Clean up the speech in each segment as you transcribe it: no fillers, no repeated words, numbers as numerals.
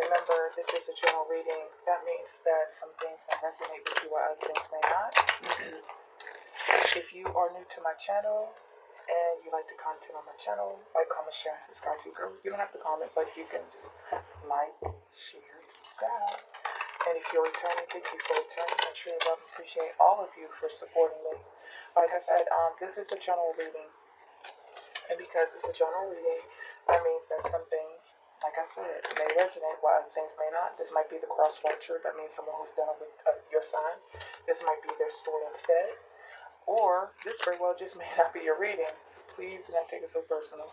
remember, this is a general reading. That means that some things may resonate with you while other things may not. If you are new to my channel and you like the content on my channel, like, comment, share, and subscribe to girl. You don't have to comment, but you can just like, share, subscribe. And if you're returning, thank you for returning. I truly love and appreciate all of you for supporting me. Like I said, this is a general reading. And because it's a general reading, that means that some things, like I said, may resonate while other things may not. This might be the cross watcher. That means someone who's dealing with your sign. This might be their story instead. Or this very well just may not be your reading. So please do not take it so personal.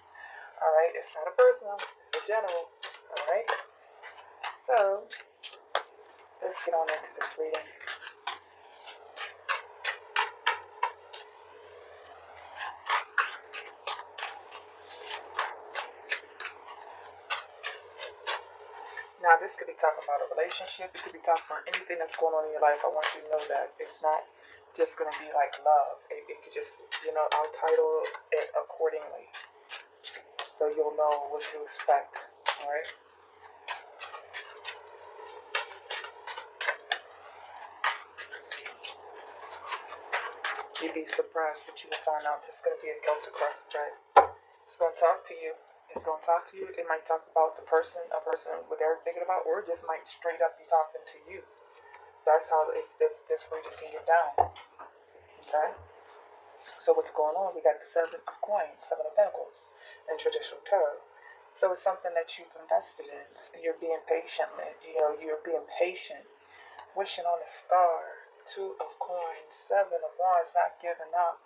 Alright? It's not a personal. It's a general. Alright? So, let's get on into this reading. Now, this could be talking about a relationship. It could be talking about anything that's going on in your life. I want you to know that it's not just going to be like love. It could just, I'll title it accordingly, so you'll know what to expect. Alright? You'd be surprised what you will find out. There's going to be a guilt across the track. It's going to talk to you. It's going to talk to you. It might talk about a person what they're thinking about, or it just might straight up be talking to you. That's how this reading can get down. Okay? So what's going on? We got the 7 of coins, 7 of pentacles in traditional tarot. So it's something that you've invested in. You're being patient. You're being patient. Wishing on a star. 2 of coins, 7 of wands, not giving up.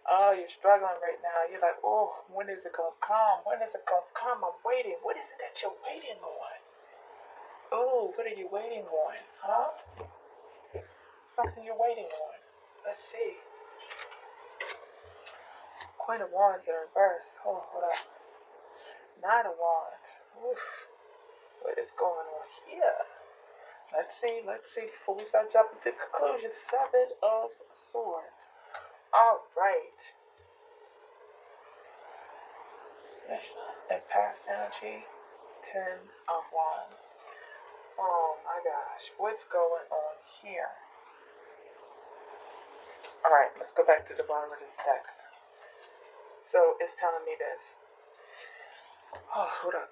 Oh, you're struggling right now. You're like, oh, when is it going to come? When is it going to come? I'm waiting. What is it that you're waiting on? Oh, what are you waiting on? Huh? Something you're waiting on. Let's see. Queen of Wands in reverse. Oh, hold up. 9 of Wands. Oof. What is going on here? Let's see. Before we start jumping to conclusions, 7 of Swords. All right. And past energy, 10 of Wands. Oh my gosh, what's going on here? Alright, let's go back to the bottom of this deck. So it's telling me this. Oh, hold up.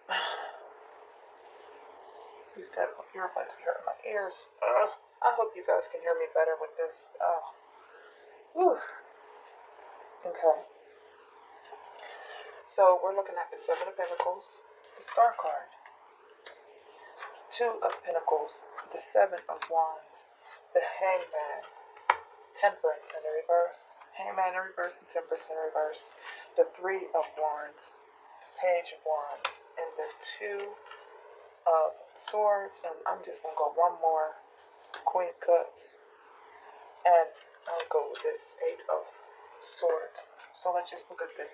These earbuds are hurting my ears. I hope you guys can hear me better with this. Oh. Whew. Okay. So we're looking at the 7 of Pentacles, the Star card. 2 of Pentacles, the 7 of Wands, the Hangman, Temperance in the reverse, Hangman in reverse and Temperance in reverse, the 3 of Wands, the Page of Wands, and the 2 of Swords, and I'm just going to go one more, Queen of Cups, and I'll go with this 8 of Swords. So let's just look at this.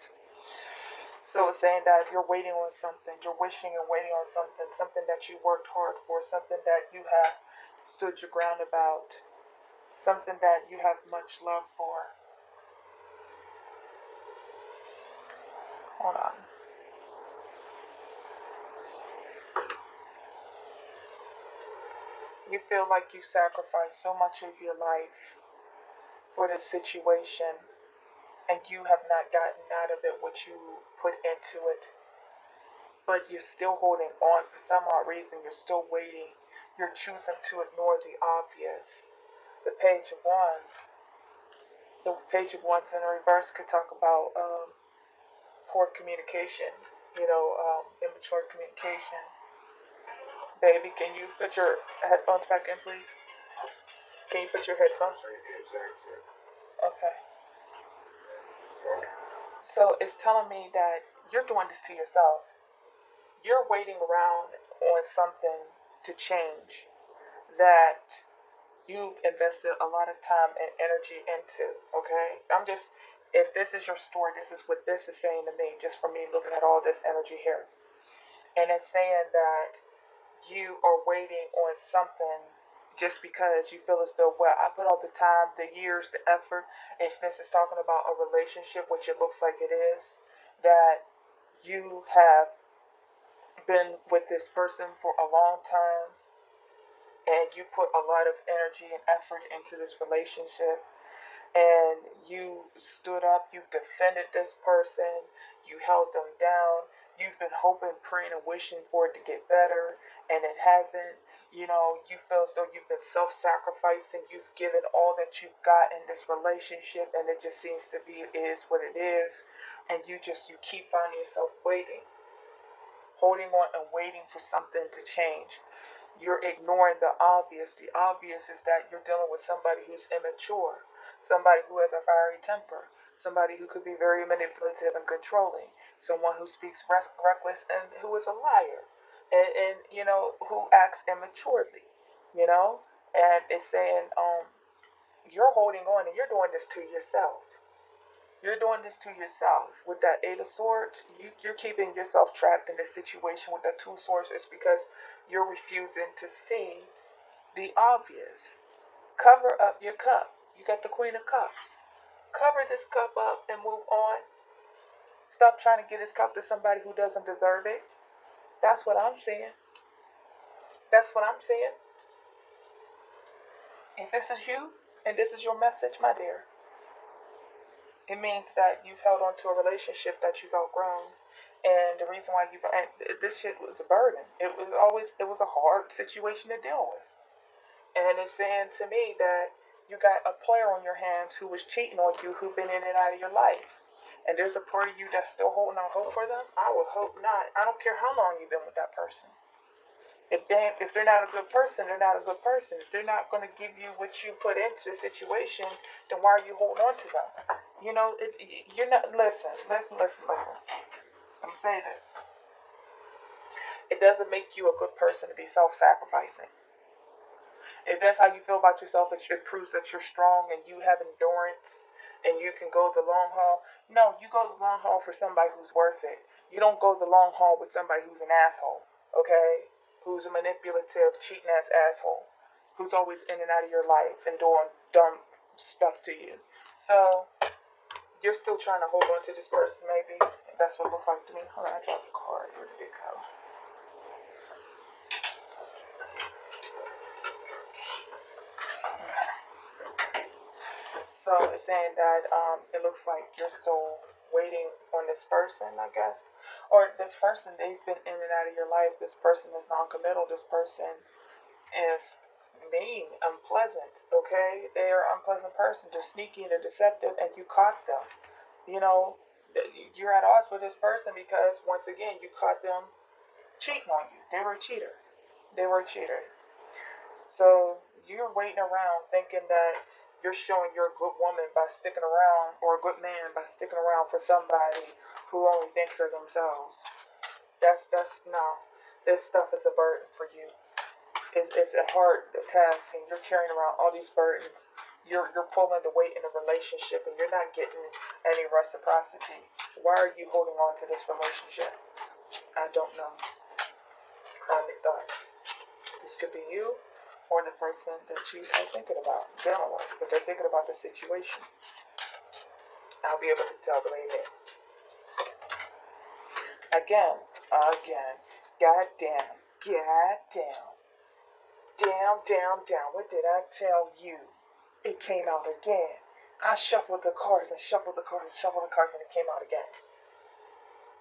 So it's saying that you're waiting on something, you're wishing and waiting on something, something that you worked hard for, something that you have stood your ground about, something that you have much love for. Hold on. You feel like you sacrificed so much of your life for this situation, and you have not gotten out of it what you put into it. But you're still holding on for some odd reason. You're still waiting. You're choosing to ignore the obvious. The Page of Wands. The Page of Wands in reverse could talk about poor communication. Immature communication. Baby, can you put your headphones back in, please? Can you put your headphones? Okay. So it's telling me that you're doing this to yourself. You're waiting around on something to change that you've invested a lot of time and energy into, okay? If this is your story, this is what this is saying to me, just from me looking at all this energy here. And it's saying that you are waiting on something just because you feel as though, well, I put all the time, the years, the effort. If this is talking about a relationship, which it looks like it is, that you have been with this person for a long time and you put a lot of energy and effort into this relationship and you stood up, you defended this person, you held them down, you've been hoping, praying, and wishing for it to get better, and it hasn't. You know, you feel as though you've been self-sacrificing, you've given all that you've got in this relationship, and it just seems to be is what it is, and you keep finding yourself waiting, holding on and waiting for something to change. You're ignoring the obvious. The obvious is that you're dealing with somebody who's immature, somebody who has a fiery temper, somebody who could be very manipulative and controlling, someone who speaks reckless and who is a liar, and you know, who acts immaturely, you know, and it's saying, you're holding on and you're doing this to yourself. You're doing this to yourself. With that Eight of Swords, you're keeping yourself trapped in this situation with that Two of Swords. It's because you're refusing to see the obvious. Cover up your cup. You got the Queen of Cups. Cover this cup up and move on. Stop trying to give this cup to somebody who doesn't deserve it. That's what I'm saying. That's what I'm saying. If this is you and this is your message, my dear, it means that you've held on to a relationship that you've outgrown. And the reason why this shit was a burden. It was a hard situation to deal with. And it's saying to me that you got a player on your hands who was cheating on you, who've been in and out of your life. And there's a part of you that's still holding out hope for them. I would hope not. I don't care how long you've been with that person. If they're not a good person, they're not a good person. If they're not going to give you what you put into the situation, then why are you holding on to them? You know, you're not. Listen. Let me say this. It doesn't make you a good person to be self-sacrificing. If that's how you feel about yourself, it proves that you're strong and you have endurance and you can go the long haul. No, you go the long haul for somebody who's worth it. You don't go the long haul with somebody who's an asshole, okay? Who's a manipulative, cheating ass asshole. Who's always in and out of your life and doing dumb stuff to you. So, you're still trying to hold on to this person, maybe. That's what it looks like to me. Hold on, I dropped the card. Where did it go? So it's saying that it looks like you're still waiting on this person, I guess. Or this person, they've been in and out of your life. This person is non-committal. This person is mean, unpleasant, okay? They are an unpleasant person. They're sneaky and they're deceptive, and you caught them. You know, you're at odds with this person because, once again, you caught them cheating on you. They were a cheater. They were a cheater. So you're waiting around thinking that you're showing you're a good woman by sticking around, or a good man by sticking around for somebody who only thinks of themselves. That's no. This stuff is a burden for you. It's a hard task, and you're carrying around all these burdens. You're pulling the weight in a relationship, and you're not getting any reciprocity. Why are you holding on to this relationship? I don't know. Private thoughts. This could be you or the person that you are thinking about dealing with, but they're thinking about the situation. I'll be able to tell, believe me. Again, goddamn, down. What did I tell you? It came out again. I shuffled the cards and shuffled the cards and shuffled the cards, and it came out again.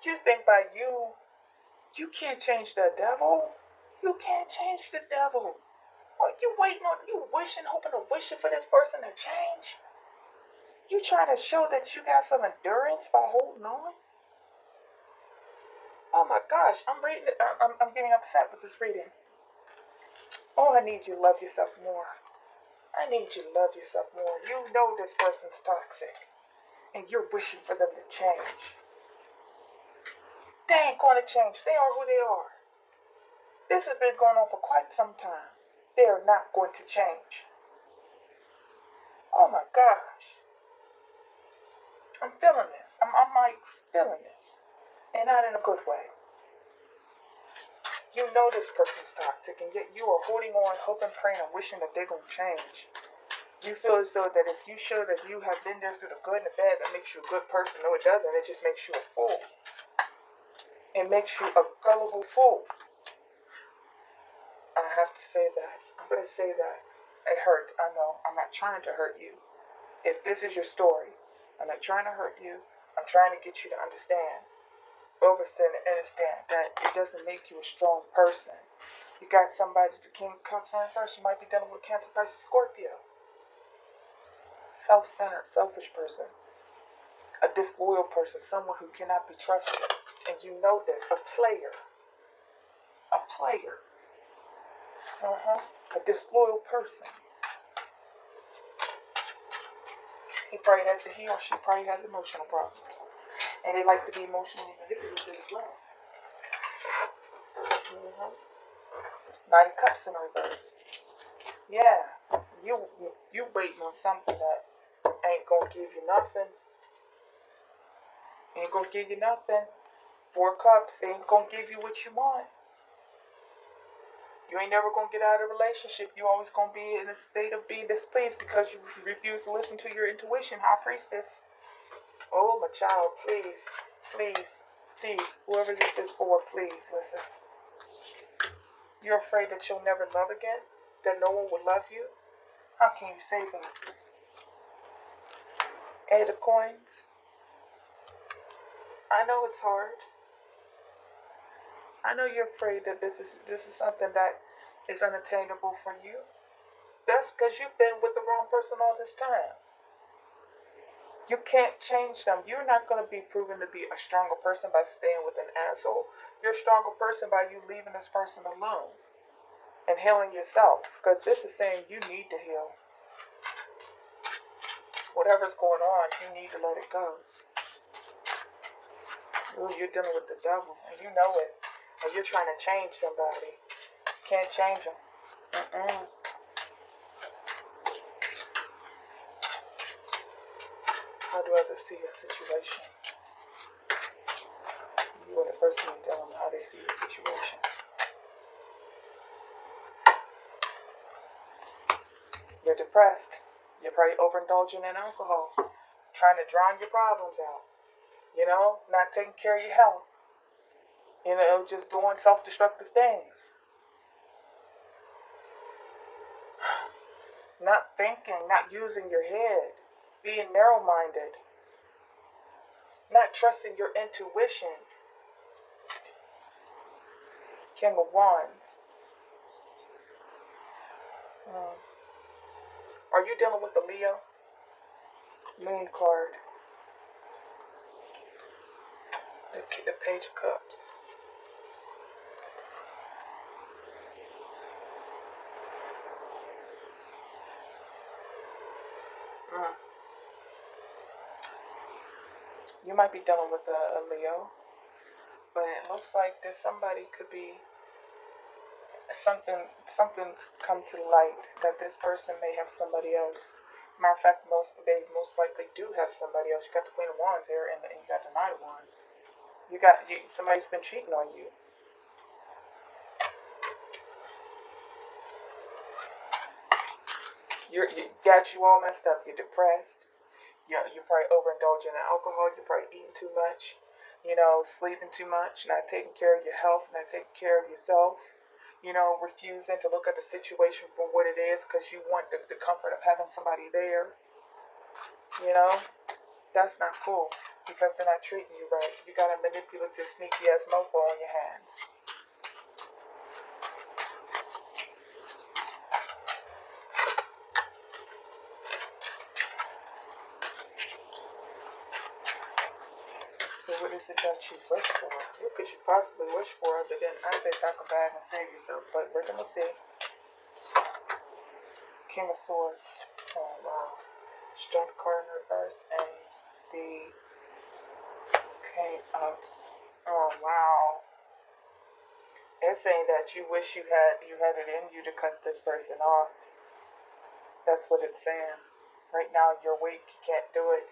You think by you can't change the devil? You can't change the devil. What you waiting on? You wishing, hoping to wishing for this person to change? You trying to show that you got some endurance by holding on? Oh my gosh, I'm reading it. I'm getting upset with this reading. Oh, I need you to love yourself more. I need you to love yourself more. You know this person's toxic, and you're wishing for them to change. They ain't going to change. They are who they are. This has been going on for quite some time. They are not going to change. Oh my gosh. I'm feeling this. I'm like feeling this. And not in a good way. You know this person's toxic, and yet you are holding on, hoping, praying, and wishing that they're going to change. You feel as though that if you show that you have been there through the good and the bad, that makes you a good person. No, it doesn't. It just makes you a fool. It makes you a gullible fool. I have to say that. I'm going to say that. It hurts. I know. I'm not trying to hurt you. If this is your story, I'm not trying to hurt you. I'm trying to get you to understand that it doesn't make you a strong person. You got somebody, the King of Cups on first, you might be dealing with Cancer, Pisces, Scorpio. Self-centered, selfish person. A disloyal person, someone who cannot be trusted. And you know this, a player. A player. A disloyal person. He or she probably has emotional problems. And they like to be emotionally manipulative as well. Nine of Cups in reverse. Yeah, you waiting on something that ain't gonna give you nothing. Ain't gonna give you nothing. Four of Cups ain't gonna give you what you want. You ain't never gonna get out of a relationship. You always gonna be in a state of being displeased because you refuse to listen to your intuition. High Priestess. Oh my child, please, please, please, whoever this is for, please listen. You're afraid that you'll never love again? That no one will love you? How can you say that? Eight of Coins. I know it's hard. I know you're afraid that this is something that is unattainable for you. That's because you've been with the wrong person all this time. You can't change them. You're not going to be proven to be a stronger person by staying with an asshole. You're a stronger person by you leaving this person alone and healing yourself, because this is saying you need to heal. Whatever's going on, you need to let it go. Ooh, you're dealing with the devil, and you know it. And you're trying to change somebody. You can't change them. How do others see your situation? You are the person to tell them how they see your situation. You're depressed. You're probably overindulging in alcohol. Trying to drown your problems out. You know, not taking care of your health. You know, just doing self-destructive things. Not thinking, not using your head. Being narrow-minded. Not trusting your intuition. King of Wands. Are you dealing with a Leo? Moon card. The Page of Cups. You might be dealing with a Leo, but it looks like there's somebody, could be something's come to light that this person may have somebody else. Matter of fact, they most likely do have somebody else. You got the Queen of Wands here, and you got the Knight of Wands. Somebody's been cheating on you. You got you all messed up. You're depressed. You're probably overindulging in alcohol. You're probably eating too much. You know, sleeping too much. Not taking care of your health. Not taking care of yourself. You know, refusing to look at the situation for what it is because you want the comfort of having somebody there. You know, that's not cool because they're not treating you right. You got a manipulative, sneaky ass mofo on your hands. So what is it that you wish for? What could you possibly wish for other than, I say, talk bad and save yourself, but we're gonna see. King of Swords. Oh wow. Strength card in reverse and the King of, oh wow. It's saying that you wish you had it in you to cut this person off. That's what it's saying. Right now you're weak, you can't do it.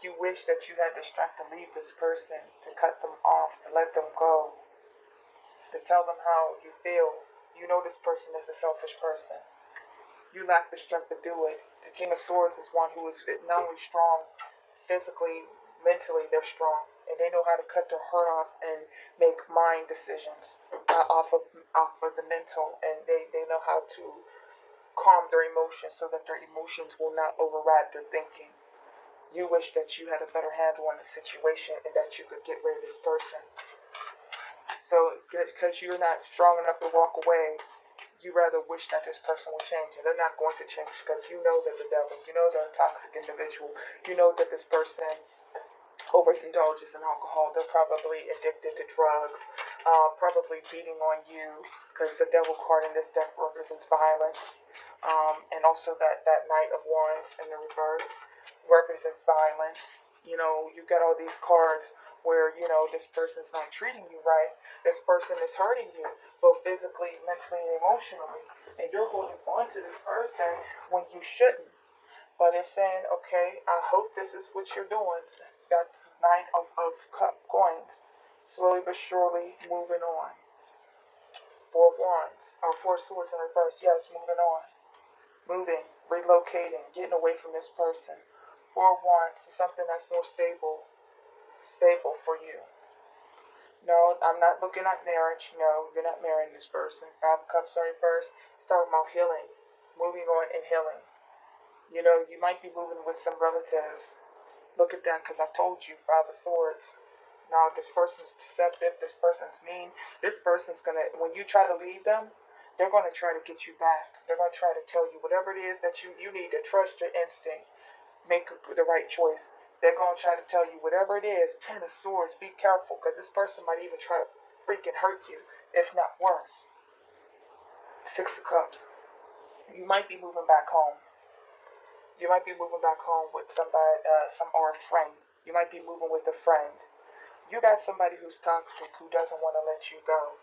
You wish that you had the strength to leave this person, to cut them off, to let them go, to tell them how you feel. You know this person is a selfish person. You lack the strength to do it. The King of Swords is one who is not only strong physically, mentally, they're strong. and they know how to cut their heart off and make mind decisions off of the mental, and they know how to calm their emotions so that their emotions will not override their thinking. You wish that you had a better handle on the situation and that you could get rid of this person. So, because you're not strong enough to walk away, you rather wish that this person will change, and they're not going to change because you know they're the devil. You know they're a toxic individual. You know that this person overindulges in alcohol. They're probably addicted to drugs, probably beating on you because the devil card in this deck represents violence. And also that Knight of Wands in the reverse represents violence. You know, you got all these cards where, you know, this person's not treating you right. This person is hurting you, both physically, mentally, and emotionally. And you're holding on to this person when you shouldn't. But it's saying, okay, I hope this is what you're doing. Got Nine of coins. Slowly but surely moving on. Four of Wands, or Four Swords in reverse. Yes, moving on. Moving, relocating, getting away from this person. Four of Wands to something that's more stable. Stable for you. No, I'm not looking at marriage. No, you're not marrying this person. Five of Cups in reverse. It's talking about healing. Moving on and healing. You know, you might be moving with some relatives. Look at that, because I told you, Five of Swords. Now, this person's deceptive, this person's mean, this person's going to, when you try to leave them, they're going to try to get you back. They're going to try to tell you whatever it is that you need to trust your instinct, make the right choice. They're going to try to tell you whatever it is. Ten of Swords, be careful, because this person might even try to freaking hurt you, if not worse. Six of Cups. You might be moving back home. You might be moving back home with somebody, or a friend. You might be moving with a friend. You got somebody who's toxic who doesn't want to let you go.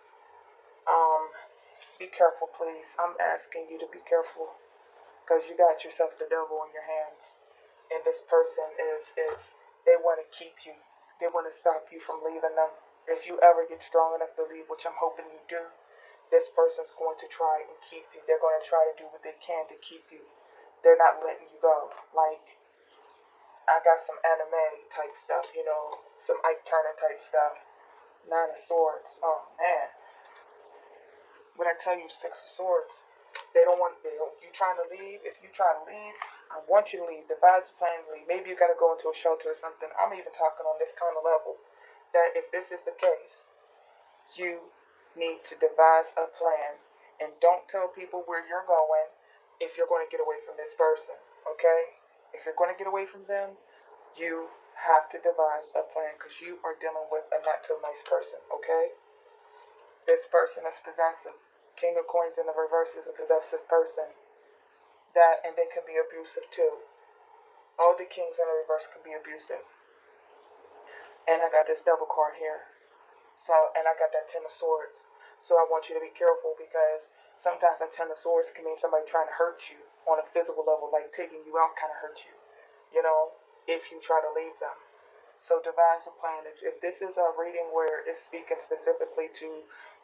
Be careful, please. I'm asking you to be careful because you got yourself the devil in your hands, and this person is they want to keep you. They want to stop you from leaving them. If you ever get strong enough to leave, which I'm hoping you do, this person's going to try and keep you. They're going to try to do what they can to keep you. They're not letting you go. Like, I got some anime type stuff, you know, some Ike Turner type stuff. Nine of Swords. Oh man. When I tell you Six of Swords, you trying to leave. If you try to leave, I want you to leave. Devise a plan to leave. Maybe you gotta go into a shelter or something. I'm even talking on this kind of level. That if this is the case, you need to devise a plan and don't tell people where you're going if you're going to get away from this person. Okay? If you're going to get away from them, you have to devise a plan because you are dealing with a not so nice person, okay? This person is possessive. King of Coins in the reverse is a possessive person. And they can be abusive too. All the kings in the reverse can be abusive. And I got this double card here. And I got that Ten of Swords. So I want you to be careful because sometimes that Ten of Swords can mean somebody trying to hurt you on a physical level, like taking you out kind of hurt you. You know, if you try to leave them. So devise a plan. If this is a reading where it's speaking specifically to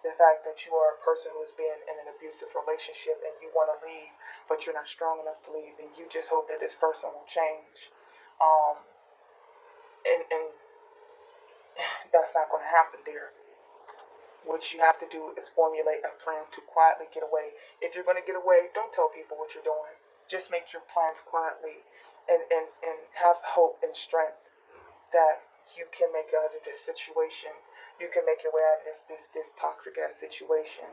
the fact that you are a person who's been in an abusive relationship and you want to leave, but you're not strong enough to leave, and you just hope that this person will change, and that's not going to happen, dear. What you have to do is formulate a plan to quietly get away. If you're going to get away, don't tell people what you're doing. Just make your plans quietly and have hope and strength that you can make it out of this situation. You can make your way out of this toxic ass situation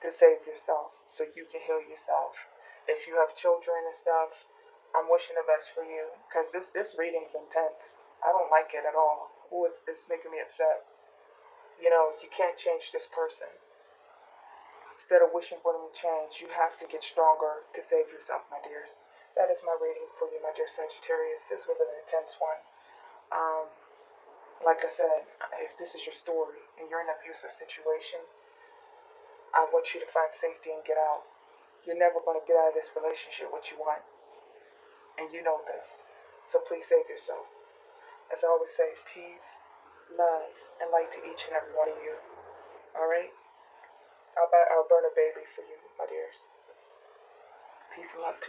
to save yourself so you can heal yourself. If you have children and stuff, I'm wishing the best for you because this reading's intense. I don't like it at all. Ooh, it's making me upset. You know, you can't change this person. Instead of wishing for them to change, you have to get stronger to save yourself, my dears. That is my reading for you, my dear Sagittarius. This was an intense one. Like I said, if this is your story and you're in an abusive situation, I want you to find safety and get out. You're never going to get out of this relationship what you want. And you know this. So please save yourself. As I always say, peace, love, and light to each and every one of you. Alright? I'll burn a baby for you, my dears. Peace and love to you.